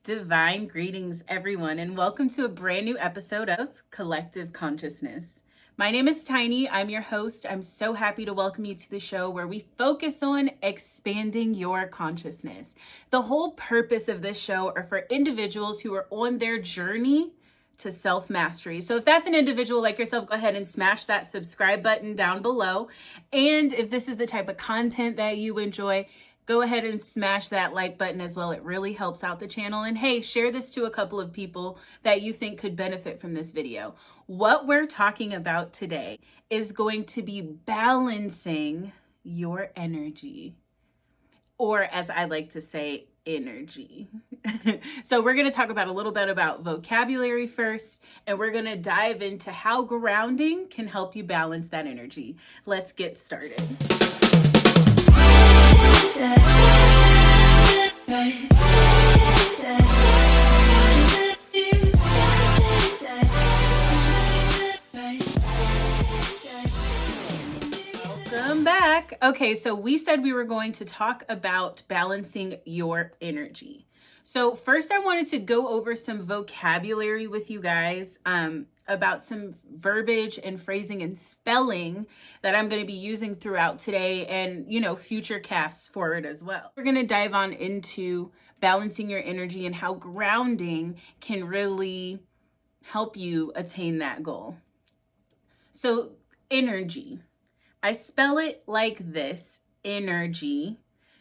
Divine greetings, everyone, and welcome to a brand new episode of Collective Consciousness. My name is Tiny. I'm your host. I'm so happy to welcome you to the show where we focus on expanding your consciousness. The whole purpose of this show are for individuals who are on their journey to self-mastery. So if that's an individual like yourself, go ahead and smash that subscribe button down below. And if this is the type of content that you enjoy, go ahead and smash that like button as well. It really helps out the channel. And hey, share this to a couple of people that you think could benefit from this video. What we're talking about today is going to be balancing your energy, or as I like to say, InnerG. So we're going to talk about a little bit about vocabulary first, and we're going to dive into how grounding can help you balance that energy. Let's get started. Welcome back. Okay, so we said we were going to talk about balancing your energy. So first I wanted to go over some vocabulary with you guys about some verbiage and phrasing and spelling that I'm going to be using throughout today and, future casts forward as well. We're going to dive on into balancing your energy and how grounding can really help you attain that goal. So InnerG, I spell it like this, InnerG,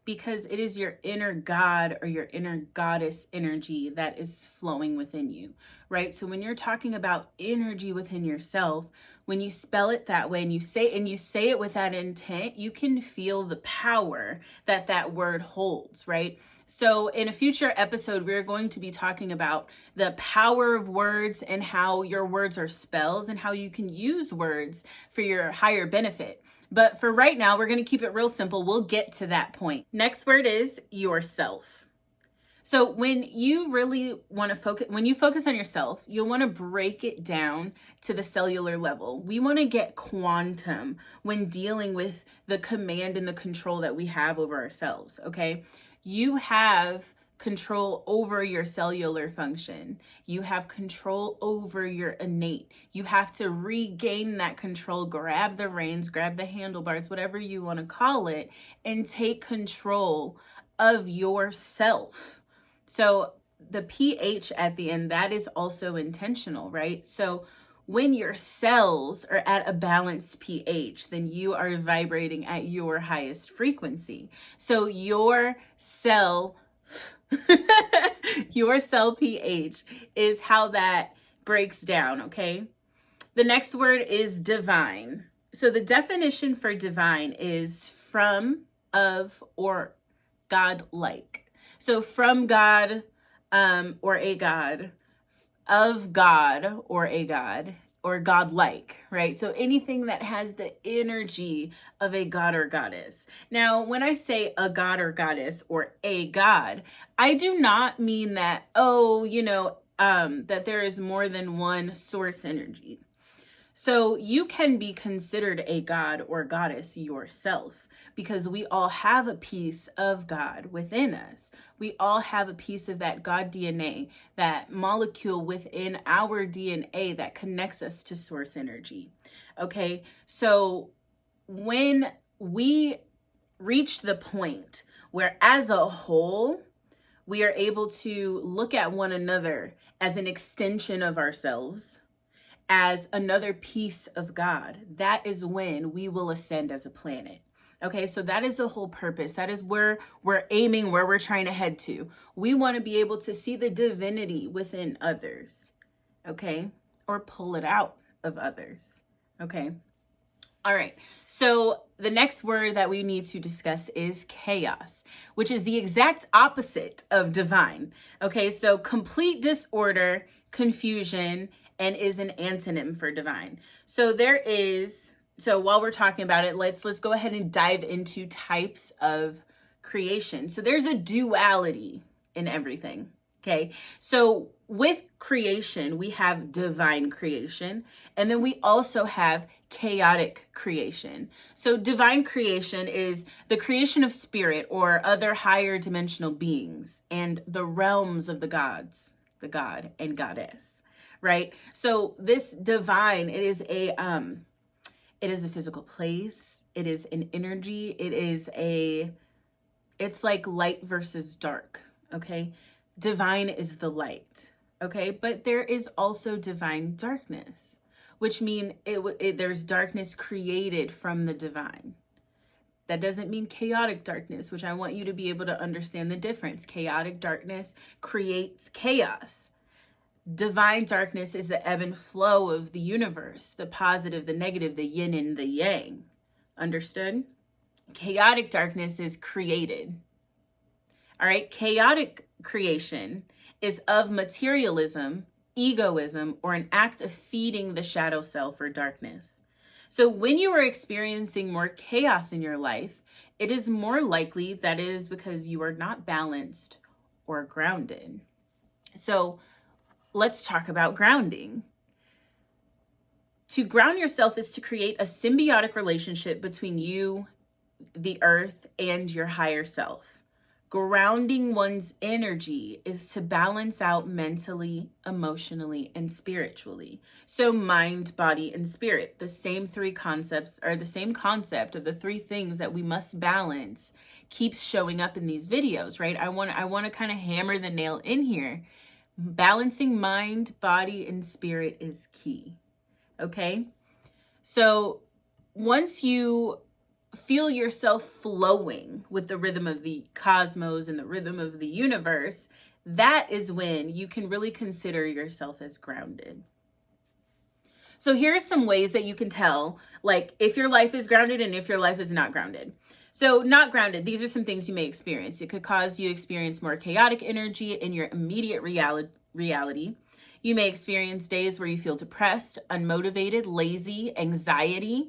because it is your inner God or your inner goddess energy that is flowing within you, right? So when you're talking about energy within yourself, when you spell it that way and you say it with that intent, you can feel the power that that word holds, right? So in a future episode, we're going to be talking about the power of words and how your words are spells and how you can use words for your higher benefit. But for right now, we're going to keep it real simple. We'll get to that point. Next word is yourself. So when you really want to focus on yourself, you'll want to break it down to the cellular level. We want to get quantum when dealing with the command and the control that we have over ourselves, okay? You have control over your cellular function. You have control over your innate. You have to regain that control, grab the reins, grab the handlebars, whatever you want to call it, and take control of yourself. So the pH at the end, that is also intentional, right? So when your cells are at a balanced pH, then you are vibrating at your highest frequency. So your cell pH is how that breaks down, okay? The next word is divine. So the definition for divine is from, of, or God-like. So from God, or a God, of God, or a God, or God-like, right? So anything that has the energy of a god or goddess. Now, when I say a god or goddess or a god, I do not mean that, that there is more than one source energy. So you can be considered a god or goddess yourself, because we all have a piece of God within us. We all have a piece of that God DNA, that molecule within our DNA that connects us to source energy. Okay, so when we reach the point where as a whole, we are able to look at one another as an extension of ourselves, as another piece of God, that is when we will ascend as a planet. Okay, so that is the whole purpose. That is where we're aiming, where we're trying to head to. We want to be able to see the divinity within others, okay? Or pull it out of others, okay? All right, so the next word that we need to discuss is chaos, which is the exact opposite of divine, okay? So complete disorder, confusion, and is an antonym for divine. So while we're talking about it, let's go ahead and dive into types of creation. So there's a duality in everything, okay? So with creation, we have divine creation, and then we also have chaotic creation. So divine creation is the creation of spirit or other higher dimensional beings and the realms of the gods, the god and goddess, right? So this divine, it is a physical place. It is an energy. It's like light versus dark, okay? Divine is the light, okay? But there is also divine darkness, which means there's darkness created from the divine. That doesn't mean chaotic darkness, which I want you to be able to understand the difference. Chaotic darkness creates chaos. Divine darkness is the ebb and flow of the universe, the positive, the negative, the yin and the yang. Understood? Chaotic darkness is created. All right. Chaotic creation is of materialism, egoism, or an act of feeding the shadow self or darkness. So when you are experiencing more chaos in your life, it is more likely that it is because you are not balanced or grounded. So let's talk about grounding. To ground yourself is to create a symbiotic relationship between you, the earth, and your higher self. Grounding one's energy is to balance out mentally, emotionally, and spiritually. So mind, body, and spirit, the same three concepts, or the same concept of the three things that we must balance, keeps showing up in these videos, right? I want to kind of hammer the nail in here. Balancing mind, body, and spirit is key. Okay? So once you feel yourself flowing with the rhythm of the cosmos and the rhythm of the universe, that is when you can really consider yourself as grounded. So here are some ways that you can tell, like, if your life is grounded and if your life is not grounded. So not grounded, these are some things you may experience. It could cause you to experience more chaotic energy in your immediate reality. You may experience days where you feel depressed, unmotivated, lazy, anxiety.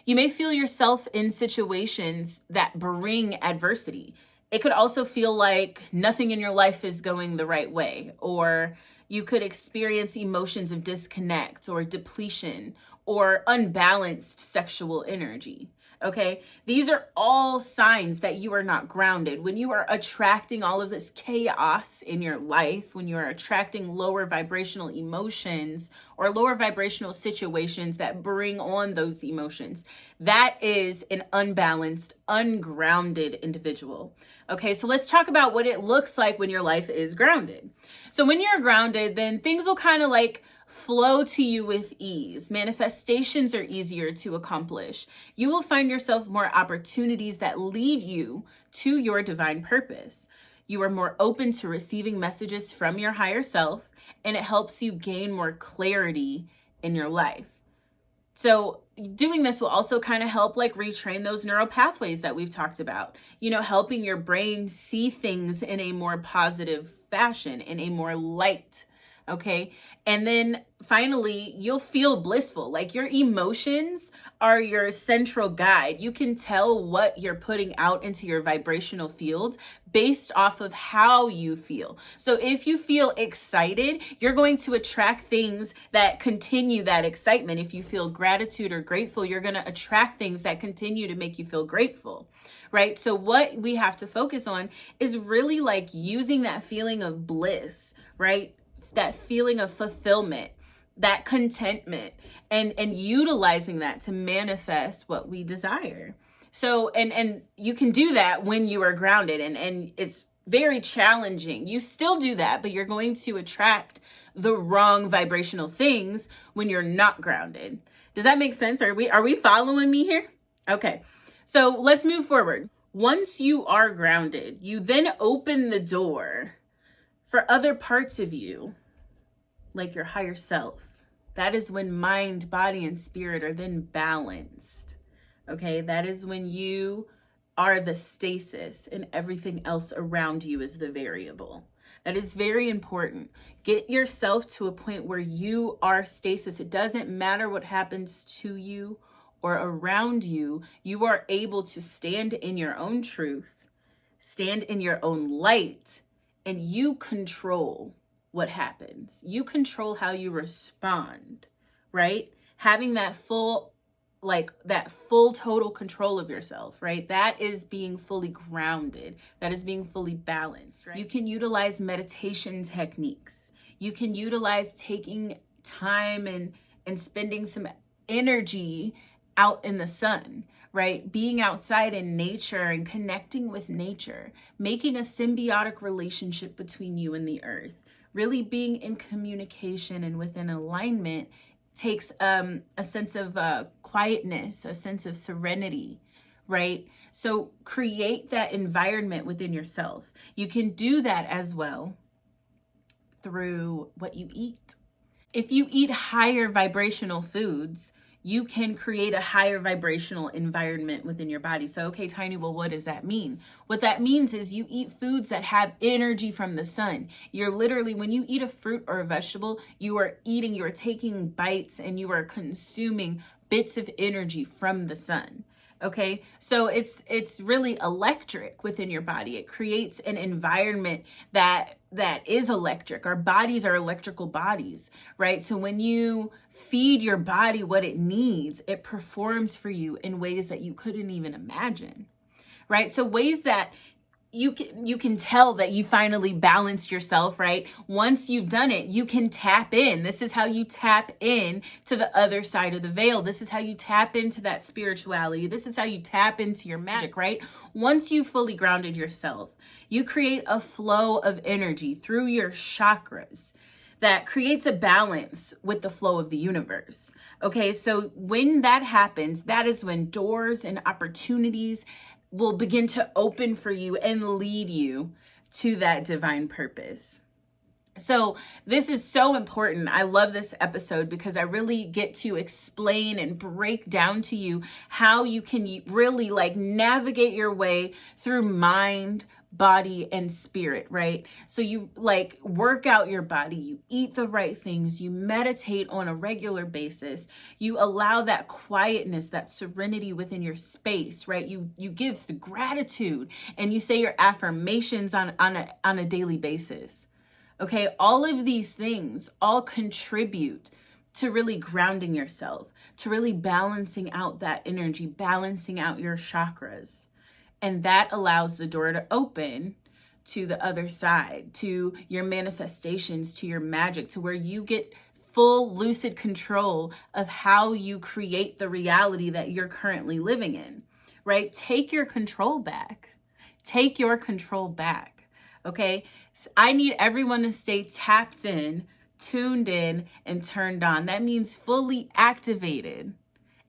You may feel yourself in situations that bring adversity. It could also feel like nothing in your life is going the right way, or you could experience emotions of disconnect or depletion or unbalanced sexual energy. Okay, these are all signs that you are not grounded. When you are attracting all of this chaos in your life, when you are attracting lower vibrational emotions or lower vibrational situations that bring on those emotions, that is an unbalanced, ungrounded individual. Okay, so let's talk about what it looks like when your life is grounded. So when you're grounded, then things will kind of like flow to you with ease. Manifestations are easier to accomplish. You will find yourself more opportunities that lead you to your divine purpose. You are more open to receiving messages from your higher self, and it helps you gain more clarity in your life. So doing this will also kind of help like retrain those neural pathways that we've talked about, helping your brain see things in a more positive fashion, in a more light. Okay. And then finally, you'll feel blissful. Like your emotions are your central guide. You can tell what you're putting out into your vibrational field based off of how you feel. So if you feel excited, you're going to attract things that continue that excitement. If you feel gratitude or grateful, you're going to attract things that continue to make you feel grateful, right? So what we have to focus on is really like using that feeling of bliss, right? That feeling of fulfillment, that contentment, and utilizing that to manifest what we desire. So, and you can do that when you are grounded, and it's very challenging. You still do that, but you're going to attract the wrong vibrational things when you're not grounded. Does that make sense? Are we following me here? Okay. So let's move forward. Once you are grounded, you then open the door for other parts of you, like your higher self. That is when mind, body, and spirit are then balanced. Okay, that is when you are the stasis and everything else around you is the variable. That is very important. Get yourself to a point where you are stasis. It doesn't matter what happens to you or around you. You are able to stand in your own truth, stand in your own light, and you control what happens. You control how you respond, right? Having that full like that full total control of yourself, right? That is being fully grounded. That is being fully balanced, right? You can utilize meditation techniques. You can utilize taking time and spending some energy out in the sun, right? Being outside in nature and connecting with nature, making a symbiotic relationship between you and the earth, really being in communication and within alignment takes a sense of quietness, a sense of serenity, right? So create that environment within yourself. You can do that as well through what you eat. If you eat higher vibrational foods, you can create a higher vibrational environment within your body. So, okay, Tiny, well, what does that mean? What that means is you eat foods that have energy from the sun. You're literally, when you eat a fruit or a vegetable, you are taking bites and you are consuming bits of energy from the sun. Okay, so it's really electric within your body. It creates an environment that is electric. Our bodies are electrical bodies, right? So when you feed your body what it needs, it performs for you in ways that you couldn't even imagine, right? So ways that you can tell that you finally balanced yourself, right? Once you've done it, you can tap in. This is how you tap in to the other side of the veil. This is how you tap into that spirituality. This is how you tap into your magic, right? Once you fully grounded yourself, you create a flow of energy through your chakras that creates a balance with the flow of the universe. Okay, so when that happens, that is when doors and opportunities will begin to open for you and lead you to that divine purpose. So this is so important. I love this episode because I really get to explain and break down to you how you can really like navigate your way through mind, body, and spirit, right? So you like work out your body, you eat the right things, you meditate on a regular basis, you allow that quietness, that serenity within your space, right? You give the gratitude and you say your affirmations on a daily basis. Okay, all of these things all contribute to really grounding yourself, to really balancing out that energy, balancing out your chakras. And that allows the door to open to the other side, to your manifestations, to your magic, to where you get full lucid control of how you create the reality that you're currently living in, right? Take your control back. Take your control back. Okay, so I need everyone to stay tapped in, tuned in, and turned on. That means fully activated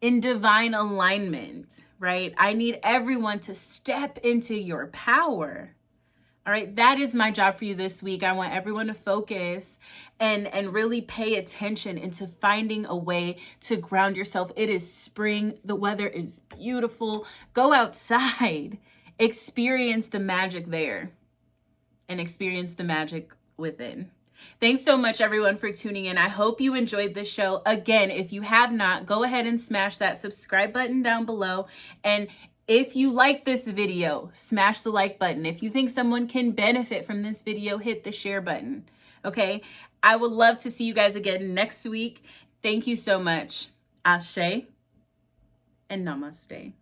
in divine alignment, right? I need everyone to step into your power. All right, that is my job for you this week. I want everyone to focus and really pay attention into finding a way to ground yourself. It is spring. The weather is beautiful. Go outside, experience the magic there, and experience the magic within. Thanks so much, everyone, for tuning in. I hope you enjoyed this show. Again, if you have not, go ahead and smash that subscribe button down below. And if you like this video, smash the like button. If you think someone can benefit from this video, hit the share button. Okay? I would love to see you guys again next week. Thank you so much. Asè and Namaste.